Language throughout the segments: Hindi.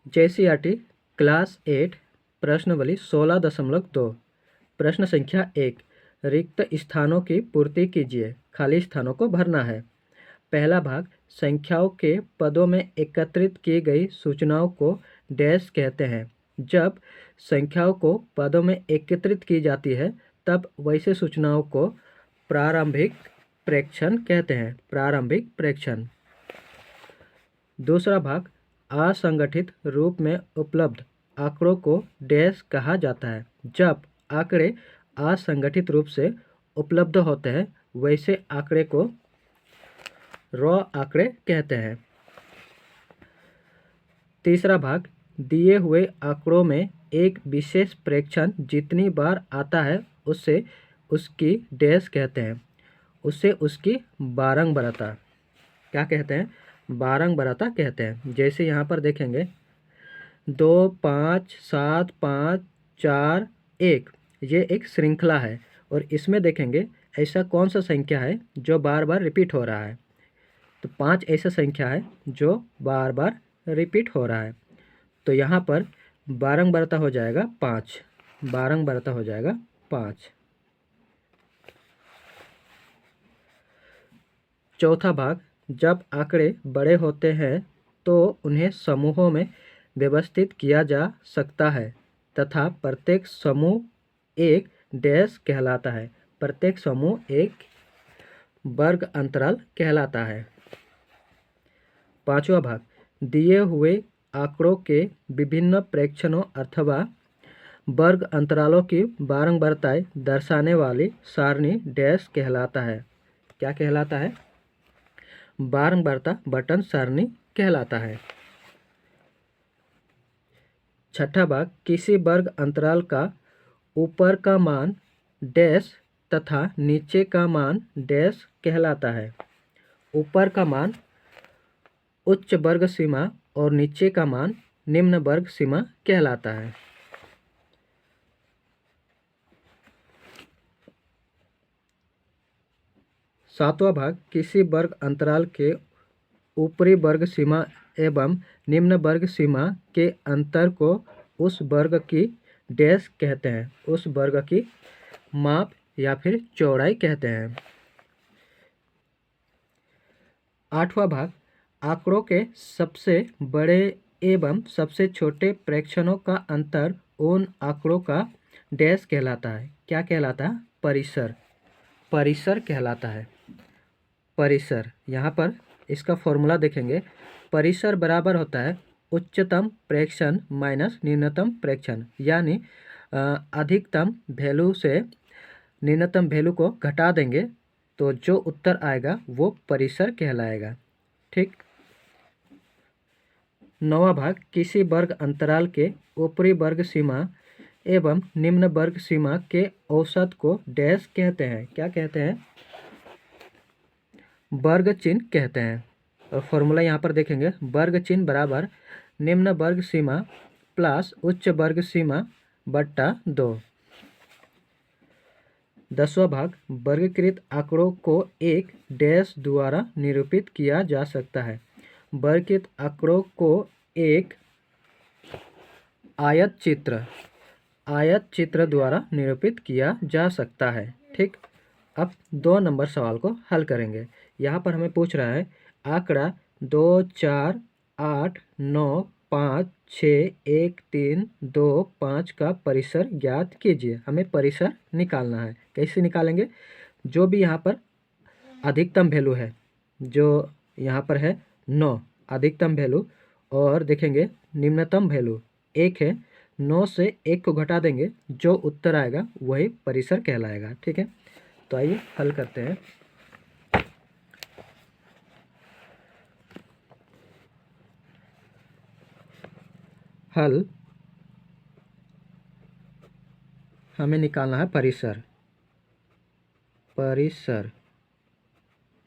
JCRT क्लास 8 प्रश्नावली 16.2। प्रश्न संख्या 1, रिक्त स्थानों की पूर्ति कीजिए, खाली स्थानों को भरना है। पहला भाग, संख्याओं के पदों में एकत्रित की गई सूचनाओं को डैश कहते हैं। जब संख्याओं को पदों में एकत्रित की जाती है तब वैसे सूचनाओं को प्रारंभिक प्रेक्षण कहते हैं। प्रारंभिक प्रेक्षण। दूसरा भाग, असंगठित रूप में उपलब्ध आंकड़ों को डैश कहा जाता है। जब आंकड़े असंगठित रूप से उपलब्ध होते हैं वैसे आंकड़े को रॉ आंकड़े कहते हैं। तीसरा भाग, दिए हुए आंकड़ों में एक विशेष प्रेक्षण जितनी बार आता है उससे उसकी डैश कहते हैं। उससे उसकी बारंबारता क्या कहते हैं? बारंबारता कहते हैं। जैसे यहाँ पर देखेंगे 2, 5, 7, 5, 4, 1, ये एक श्रृंखला है और इसमें देखेंगे ऐसा कौन सा संख्या है जो बार बार रिपीट हो रहा है। तो 5 ऐसा संख्या है जो बार बार रिपीट हो रहा है। तो यहाँ पर बारंबारता हो जाएगा 5। बारंबारता हो जाएगा 5। चौथा भाग, जब आंकड़े बड़े होते हैं तो उन्हें समूहों में व्यवस्थित किया जा सकता है तथा प्रत्येक समूह एक डैश कहलाता है। प्रत्येक समूह एक वर्ग अंतराल कहलाता है। पांचवा भाग, दिए हुए आंकड़ों के विभिन्न प्रेक्षणों अथवा वर्ग अंतरालों की बारंबारताएं दर्शाने वाली सारणी डैश कहलाता है। क्या कहलाता है? बारंबारता बटन सारणी कहलाता है। छठा भाग, किसी वर्ग अंतराल का ऊपर का मान डैश तथा नीचे का मान डैश कहलाता है। ऊपर का मान उच्च वर्ग सीमा और नीचे का मान निम्न वर्ग सीमा कहलाता है। सातवां भाग, किसी वर्ग अंतराल के ऊपरी वर्ग सीमा एवं निम्न वर्ग सीमा के अंतर को उस वर्ग की डैश कहते हैं। उस वर्ग की माप या फिर चौड़ाई कहते हैं। आठवां भाग, आंकड़ों के सबसे बड़े एवं सबसे छोटे प्रेक्षणों का अंतर उन आंकड़ों का डैश कहलाता है। क्या कहलाता है? परिसर। परिसर कहलाता है। परिसर, यहाँ पर इसका फॉर्मूला देखेंगे। परिसर बराबर होता है उच्चतम प्रेक्षण माइनस न्यूनतम प्रेक्षण, यानी अधिकतम वैल्यू से न्यूनतम वैल्यू को घटा देंगे तो जो उत्तर आएगा वो परिसर कहलाएगा। ठीक। नौवां भाग, किसी वर्ग अंतराल के ऊपरी वर्ग सीमा एवं निम्न वर्ग सीमा के औसत को डैश कहते हैं। क्या कहते हैं? वर्ग चिन्ह कहते हैं। और फॉर्मूला यहाँ पर देखेंगे, वर्ग चिन्ह बराबर निम्न वर्ग सीमा प्लस उच्च वर्ग सीमा बट्टा 2। 10वां भाग, वर्गीकृत आंकड़ों को एक डैश द्वारा निरूपित किया जा सकता है। वर्गीकृत आंकड़ों को एक आयत चित्र द्वारा निरूपित किया जा सकता है। ठीक। अब 2 नंबर सवाल को हल करेंगे। यहाँ पर हमें पूछ रहा है आंकड़ा 2, 4, 8, 9, 5, 6, 1, 3, 2, 5 का परिसर ज्ञात कीजिए। हमें परिसर निकालना है। कैसे निकालेंगे? जो भी यहाँ पर अधिकतम वैल्यू है, जो यहाँ पर है 9 अधिकतम वैल्यू, और देखेंगे निम्नतम वैल्यू 1 है। 9 से 1 को घटा देंगे, जो उत्तर आएगा वही परिसर कहलाएगा। ठीक है, तो आइए हल करते हैं। हल, हमें निकालना है परिसर। परिसर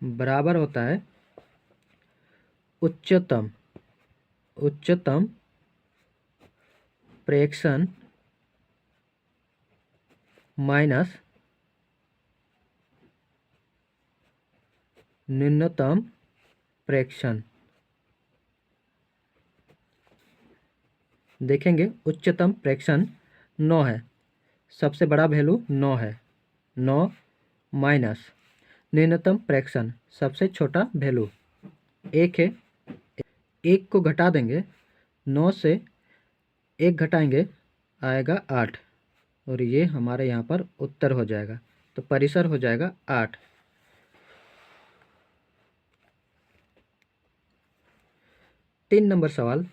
बराबर होता है उच्चतम प्रेक्षण माइनस न्यूनतम प्रेक्षण। देखेंगे उच्चतम प्रेक्षण 9 है, सबसे बड़ा वैल्यू 9 है, 9 माइनस न्यूनतम प्रेक्षण सबसे छोटा वैल्यू 1 है, 1 को घटा देंगे, 9 से 1 घटाएंगे आएगा 8, और ये हमारे यहाँ पर उत्तर हो जाएगा। तो परिसर हो जाएगा 8। 3 नंबर सवाल,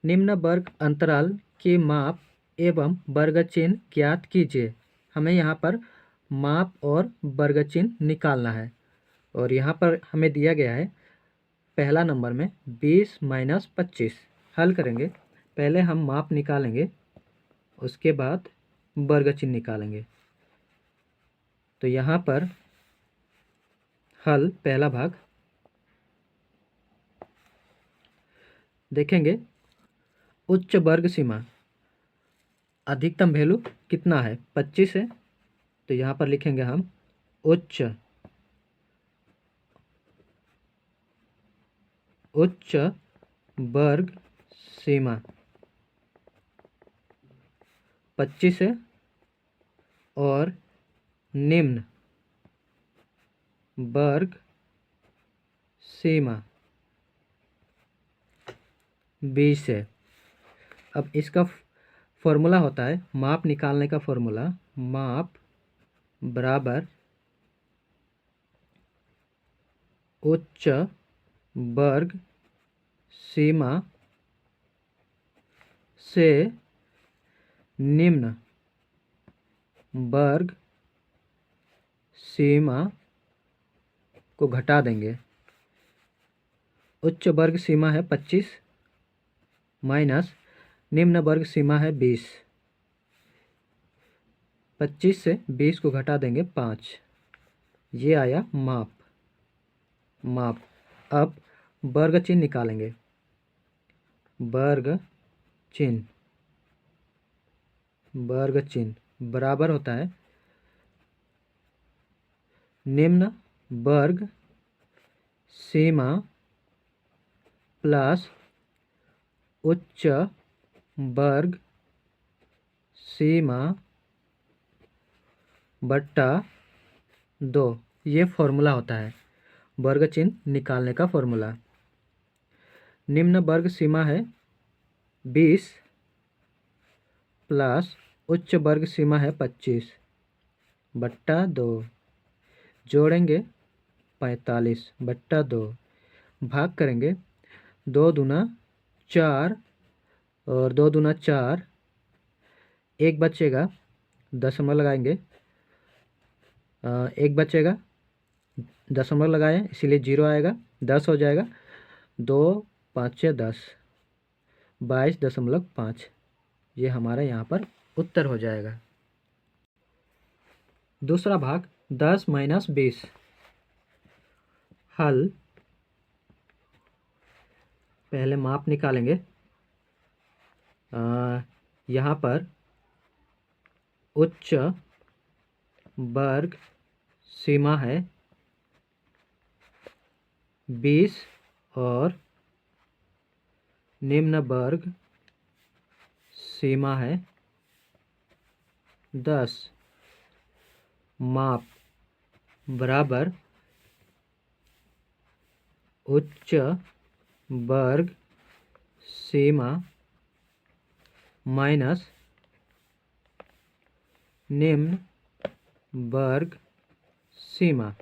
निम्न वर्ग अंतराल के माप एवं वर्ग चिन्ह ज्ञात कीजिए। हमें यहाँ पर माप और वर्ग चिन्ह निकालना है, और यहाँ पर हमें दिया गया है पहला नंबर में 20 माइनस 25। हल करेंगे, पहले हम माप निकालेंगे, उसके बाद वर्ग चिन्ह निकालेंगे। तो यहाँ पर हल पहला भाग देखेंगे, उच्च वर्ग सीमा अधिकतम वैल्यू कितना है, 25 है। तो यहाँ पर लिखेंगे हम उच्च वर्ग सीमा 25 है, और निम्न वर्ग सीमा 20 है। अब इसका फॉर्मूला होता है, माप निकालने का फॉर्मूला, माप बराबर उच्च वर्ग सीमा से निम्न वर्ग सीमा को घटा देंगे। उच्च वर्ग सीमा है 25 माइनस निम्न वर्ग सीमा है 20। 25 से 20 को घटा देंगे 5, ये आया माप। अब वर्ग चिन्ह निकालेंगे। वर्ग चिन्ह बराबर होता है निम्न वर्ग सीमा प्लस उच्च वर्ग सीमा बट्टा 2। ये फॉर्मूला होता है वर्ग चिन्ह निकालने का फॉर्मूला। निम्न वर्ग सीमा है 20 प्लस उच्च वर्ग सीमा है 25 बट्टा 2, जोड़ेंगे 45 बट्टा 2, भाग करेंगे 2 दूना 4 और 2 दूना 4, एक बचेगा, दशमलव लगाएंगे, एक बचेगा, दशमलव लगाएं इसीलिए 0 आएगा, 10 हो जाएगा, 2 5 10, 22.5। ये हमारा यहाँ पर उत्तर हो जाएगा। दूसरा भाग 10 माइनस 20। हल, पहले माप निकालेंगे। यहाँ पर उच्च वर्ग सीमा है 20 और निम्न वर्ग सीमा है 10। माप बराबर उच्च वर्ग सीमा माइनस निम्न वर्ग सीमा।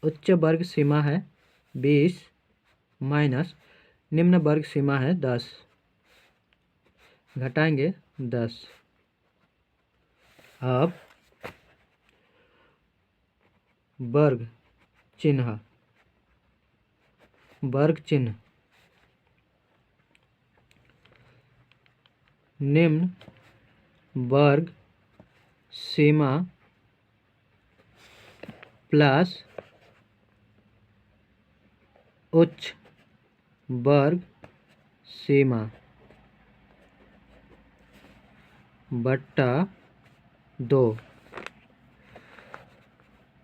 उच्च वर्ग सीमा है 20 माइनस निम्न वर्ग सीमा है 10, घटाएंगे 10। अब वर्ग चिन्ह निम्न वर्ग सीमा प्लस उच्च वर्ग सीमा बट्टा 2।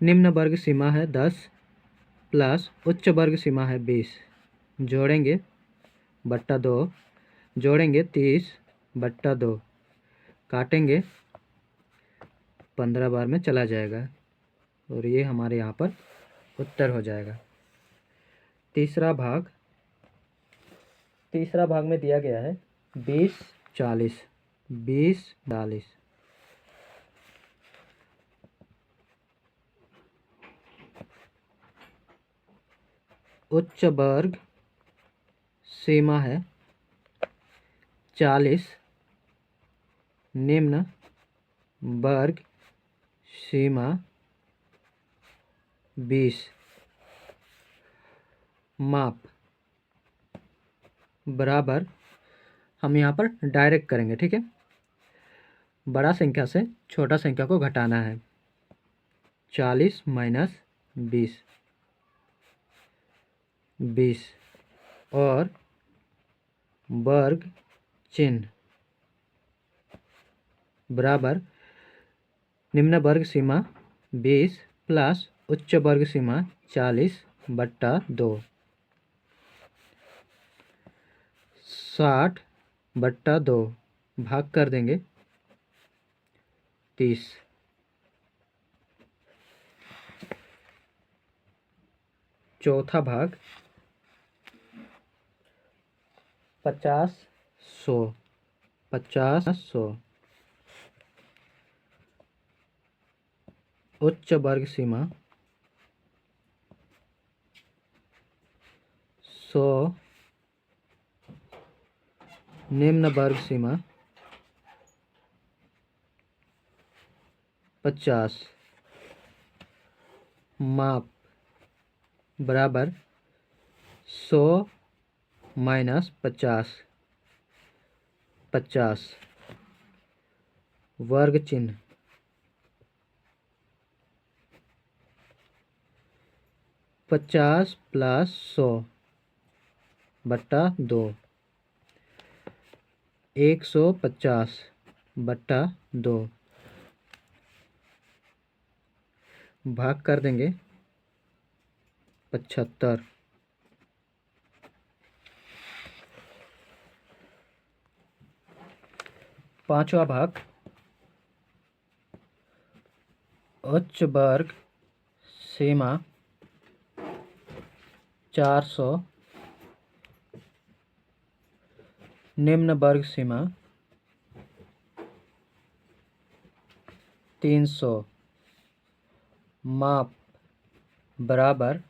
निम्न वर्ग सीमा है 10 प्लस उच्च वर्ग सीमा है 20, जोड़ेंगे बट्टा 2, जोड़ेंगे 30/2, काटेंगे 15 बार में चला जाएगा और ये हमारे यहाँ पर उत्तर हो जाएगा। तीसरा भाग में दिया गया है 20/40, 20/40। उच्च वर्ग सीमा है 40, निम्न वर्ग सीमा 20। माप बराबर, हम यहाँ पर डायरेक्ट करेंगे, ठीक है। बड़ा संख्या से छोटा संख्या को घटाना है। 40 माइनस 20, 20 और वर्ग चिन्ह बराबर निम्न वर्ग सीमा 20 प्लस उच्च वर्ग सीमा 40/2, 60/2 भाग कर देंगे 30। चौथा भाग 50/100, 50/100। उच्च वर्ग सीमा 100, निम्न वर्ग सीमा 50। माप बराबर 100 माइनस 50, 50। वर्ग चिन्ह 50 प्लस 100/2, 150/2 भाग कर देंगे 75। पांचवा भाग उच्च वर्ग सीमा 400, निम्न वर्ग सीमा 300। माप बराबर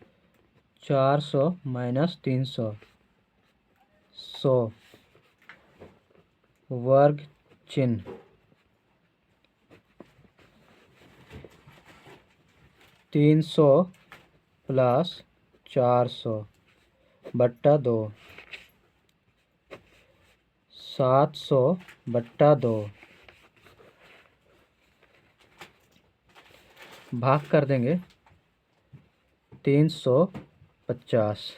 400 माइनस 300, 100। वर्ग चिन्ह 300 प्लस 400/2, 700/2 भाग कर देंगे 350।